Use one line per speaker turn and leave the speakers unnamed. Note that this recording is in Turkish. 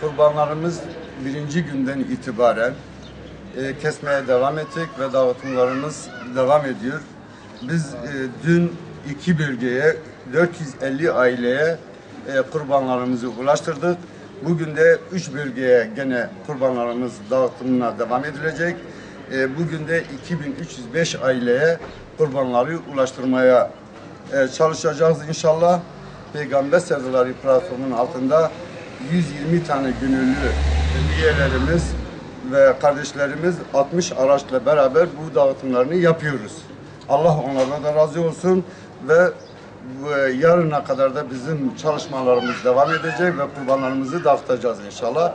Kurbanlarımız birinci günden itibaren kesmeye devam ettik ve dağıtımlarımız devam ediyor. Biz dün 2 bölgeye 450 aileye kurbanlarımızı ulaştırdık. Bugün de 3 bölgeye gene kurbanlarımız dağıtımına devam edilecek. Bugün de 2305 aileye kurbanları ulaştırmaya çalışacağız inşallah. Peygamber Sevdaları platformunun altında 120 tane gönüllü üyelerimiz ve kardeşlerimiz 60 araçla beraber bu dağıtımlarını yapıyoruz. Allah onlardan da razı olsun ve yarına kadar da bizim çalışmalarımız devam edecek ve kurbanlarımızı dağıtacağız inşallah.